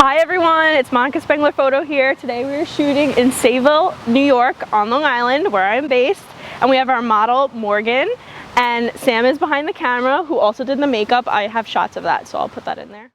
Hi everyone, it's Monica Spengler Photo here. Today we are shooting in Sayville, New York on Long Island where I'm based, and we have our model Morgan, and Sam is behind the camera who also did the makeup. I have shots of that, so I'll put that in there.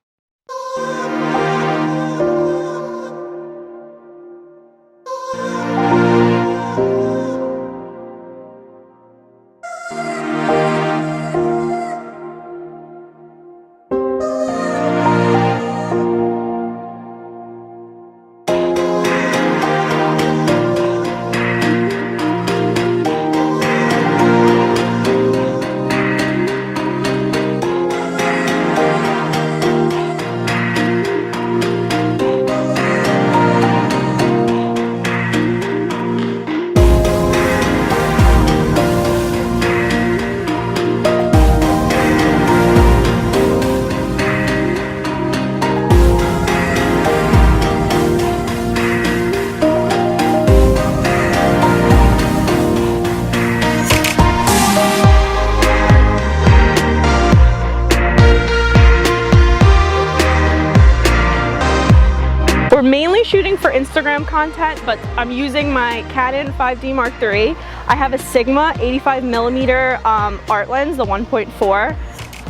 We're mainly shooting for Instagram content, but I'm using my Canon 5D Mark III. I have a Sigma 85mm art lens, the 1.4,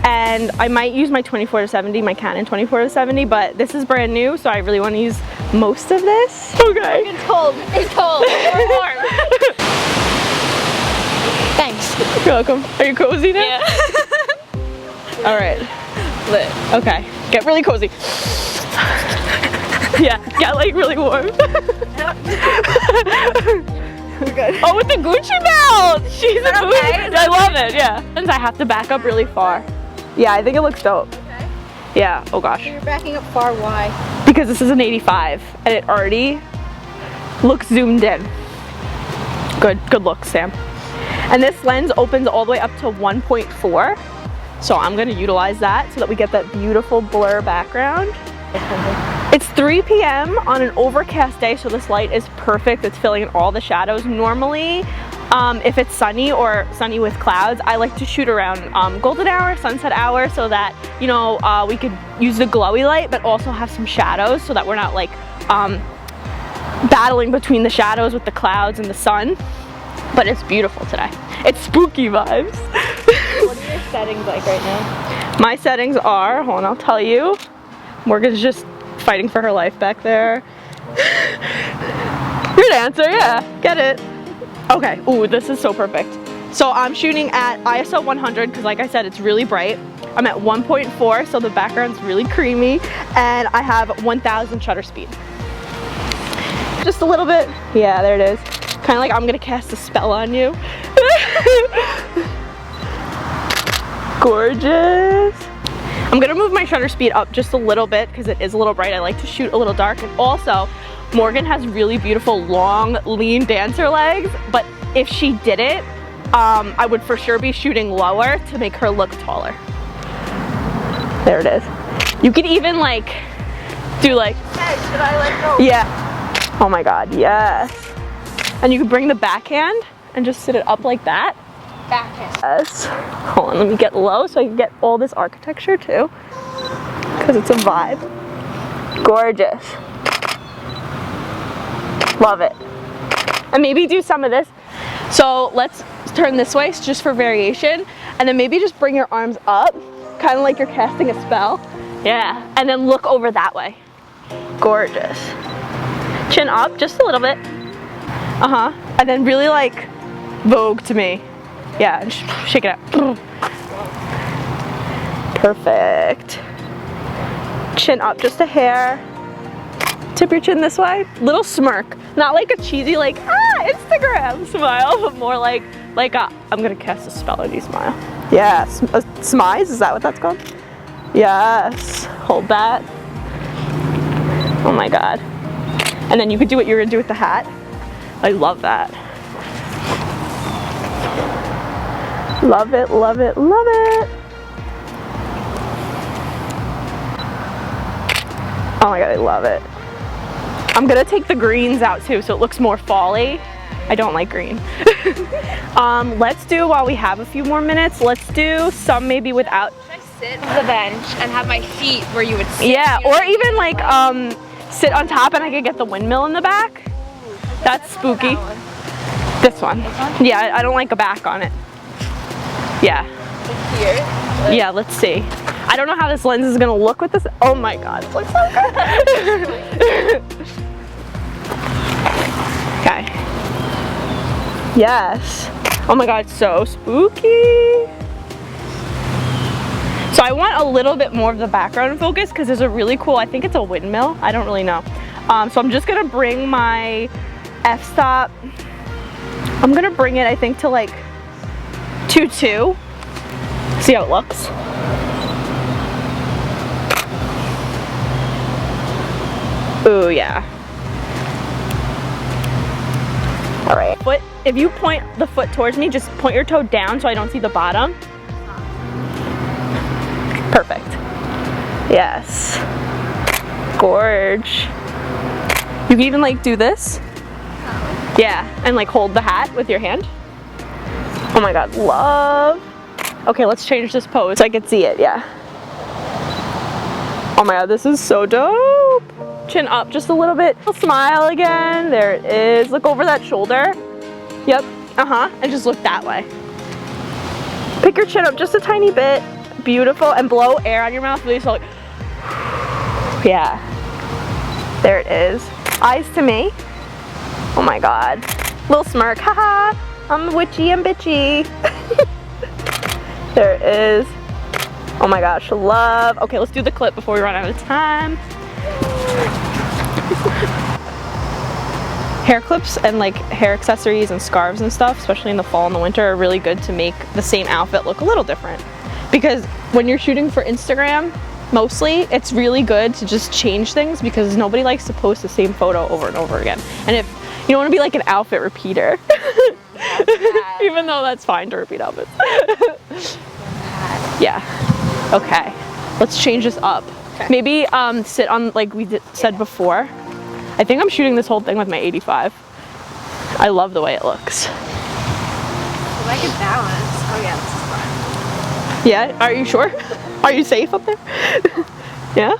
and I might use my 24-70, my Canon 24-70, but this is brand new, so I really want to use most of this. Okay. It's cold. It's cold. We're warm. Thanks. You're welcome. Are you cozy now? Yeah. All right. Lit. Okay. Get really cozy. Yeah, get like really warm. We're good. Oh, with the Gucci belt! She's a Gucci. Okay? I love it, yeah. Since I have to back up really far. Yeah, I think it looks dope. Okay. Yeah, oh gosh. So you're backing up far, why? Because this is an 85 and it already looks zoomed in. Good look, Sam. And this lens opens all the way up to 1.4. So I'm gonna utilize that so that we get that beautiful blur background. It's 3 p.m. on an overcast day, so this light is perfect. It's filling in all the shadows. Normally, if it's sunny or sunny with clouds, I like to shoot around golden hour, sunset hour, so that, you know, we could use the glowy light, but also have some shadows so that we're not like battling between the shadows with the clouds and the sun. But it's beautiful today. It's spooky vibes. What are your settings like right now? My settings are, hold on, I'll tell you. Morgan's just fighting for her life back there. Good answer, yeah, get it. Okay, ooh, this is so perfect. So I'm shooting at ISO 100 because like I said, it's really bright. I'm at 1.4, so the background's really creamy, and I have 1000 shutter speed. Just a little bit, yeah, there it is. Kind of like I'm gonna cast a spell on you. Gorgeous. I'm gonna move my shutter speed up just a little bit because it is a little bright. I like to shoot a little dark, and also Morgan has really beautiful long lean dancer legs, but if she did it, I would for sure be shooting lower to make her look taller. There it is. You could even like do like, Hey, should I let go? yeah, oh my god, yes. And you could bring the backhand and just sit it up like that. Backhand. Yes. Hold on, let me get low so I can get all this architecture too, because it's a vibe. Gorgeous. Love it. And maybe do some of this. So let's turn this way just for variation, and then maybe just bring your arms up, kind of like you're casting a spell. Yeah, and then look over that way. Gorgeous. Chin up just a little bit. And then really like Vogue to me. Yeah, and shake it out. Perfect. Chin up just a hair. Tip your chin this way. Little smirk. Not like a cheesy like, Instagram smile, but more like a, I'm gonna cast a spell on you smile. Yes, a smize, is that what that's called? Yes, hold that. Oh my god. And then you could do what you're gonna do with the hat. I love that. Love it, love it, love it. Oh my god, I love it. I'm gonna take the greens out too so it looks more fall-y. I don't like green. Let's do, while we have a few more minutes, let's do some maybe without sit on the bench and have my feet where you would sit. Yeah, You know or what I mean? even like sit on top and I could get the windmill in the back. That's spooky. This one. Yeah, I don't like a back on it. Yeah. Here. Yeah, let's see. I don't know how this lens is gonna look with this. Oh my god, it looks so good. Okay. Yes. Oh my god, so spooky. So I want a little bit more of the background in focus because there's a really cool, I think it's a windmill. I don't really know. So I'm just gonna bring my f-stop. I'm gonna bring it, I think, to like 2.2. See how it looks. Ooh, yeah. All right. Foot, if you point the foot towards me, just point your toe down so I don't see the bottom. Perfect. Yes. Gorge. You can even like do this. Yeah, and like hold the hat with your hand. Oh my god, love. Okay, let's change this pose so I can see it, yeah. Oh my god, this is so dope. Chin up just a little bit. Smile again. There it is. Look over that shoulder. Yep. And just look that way. Pick your chin up just a tiny bit. Beautiful. And blow air on your mouth really slowly. Yeah. There it is. Eyes to me. Oh my god. Little smirk. Haha. I'm witchy and bitchy. There it is. Oh my gosh. Love. Okay, let's do the clip before we run out of time. Hair clips and like hair accessories and scarves and stuff, especially in the fall and the winter, are really good to make the same outfit look a little different. Because when you're shooting for Instagram, mostly, it's really good to just change things because nobody likes to post the same photo over and over again. And if you don't want to be like an outfit repeater, even though that's fine to repeat outfits. Yeah. Okay. Let's change this up. Okay. Maybe sit on, like we said before. I think I'm shooting this whole thing with my 85. I love the way it looks. I like it balanced. Oh yeah, this is fun. Yeah, are you sure? Are you safe up there? Yeah?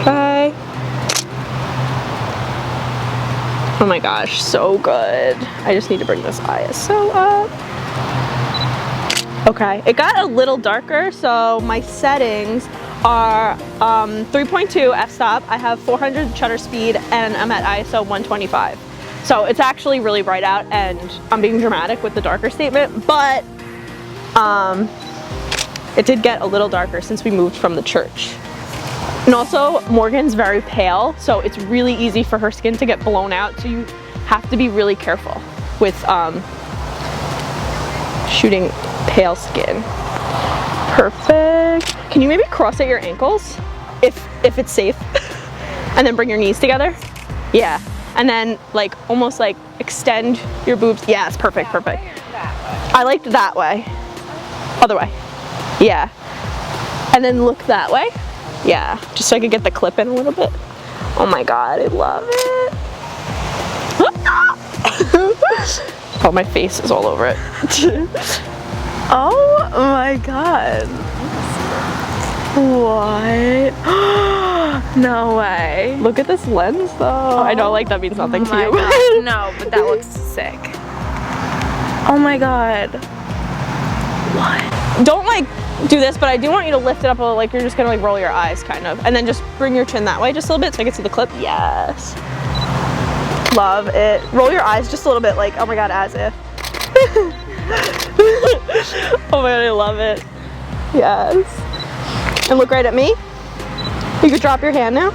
Okay. Oh my gosh, so good. I just need to bring this ISO up. Okay, it got a little darker, so my settings are 3.2 f-stop. I have 400 shutter speed, and I'm at ISO 125. So it's actually really bright out, and I'm being dramatic with the darker statement, but it did get a little darker since we moved from the church. And also, Morgan's very pale, so it's really easy for her skin to get blown out, so you have to be really careful with shooting pale skin. Perfect. Can you maybe cross at your ankles if it's safe? And then bring your knees together? Yeah. And then like almost like extend your boobs. Yes, perfect, perfect. I liked that way. Other way. Yeah. And then look that way. Yeah, just so I could get the clip in a little bit. Oh my god, I love it. Oh, my face is all over it. Oh my god. What? No way. Look at this lens though. I know like that means nothing to you. God. No, but that looks sick. Oh my god. What? Don't like do this, but I do want you to lift it up a little, like you're just gonna like roll your eyes kind of, and then just bring your chin that way just a little bit so I can see the clip. Yes. Love it. Roll your eyes just a little bit, like, oh my god, as if. Oh my god, I love it. Yes. And look right at me. You could drop your hand now.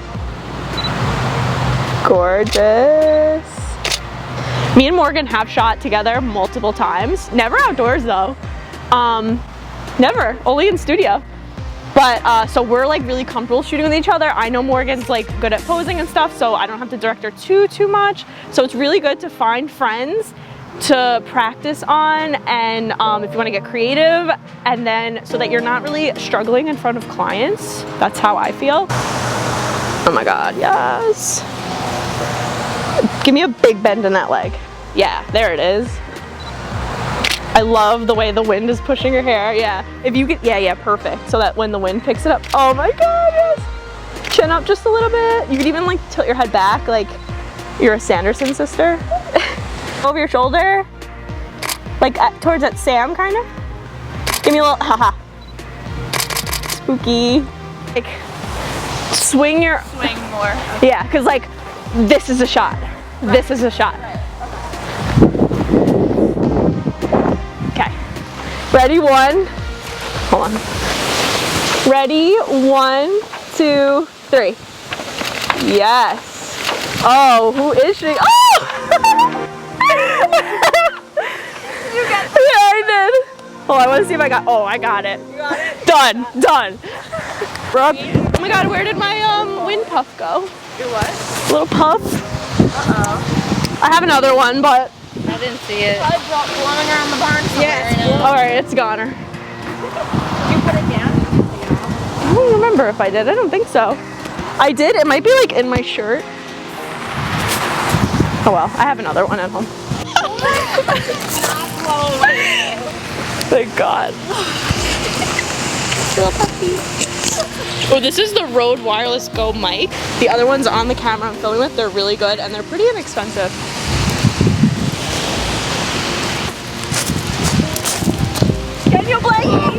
Gorgeous. Me and Morgan have shot together multiple times. Never outdoors though. Never, only in studio. But so we're like really comfortable shooting with each other. I know Morgan's like good at posing and stuff, so I don't have to direct her too much. So it's really good to find friends to practice on, and if you want to get creative, and then so that you're not really struggling in front of clients. That's how I feel. Oh my god, yes. Give me a big bend in that leg. Yeah, there it is. I love the way the wind is pushing your hair. Yeah, if you could, yeah, perfect. So that when the wind picks it up, oh my God, yes. Chin up just a little bit. You could even like tilt your head back like you're a Sanderson sister. Over your shoulder, like towards that Sam kind of. Give me a little, haha. Spooky. Like, swing more. Yeah, because like, this is a shot. Right. This is a shot. Okay. Ready, 1. Hold on. Ready, 1, 2, 3. Yes. Oh, who is she? Oh! You got it. Yeah, I did. Hold on, I want to see if I got, oh, I got it. You got it? Done. Oh my God, where did my wind puff go? Your what? Little puff. Uh-oh. I have another one, but I didn't see it. Probably blowing around the barn somewhere. Yeah. All right, it's gone. Did you put it down? I don't remember if I did. I don't think so. I did. It might be like in my shirt. Oh well, I have another one at home. Thank God. Little puppy. Oh, this is the Rode Wireless Go mic. The other ones on the camera I'm filming with, they're really good and they're pretty inexpensive. Can you blink?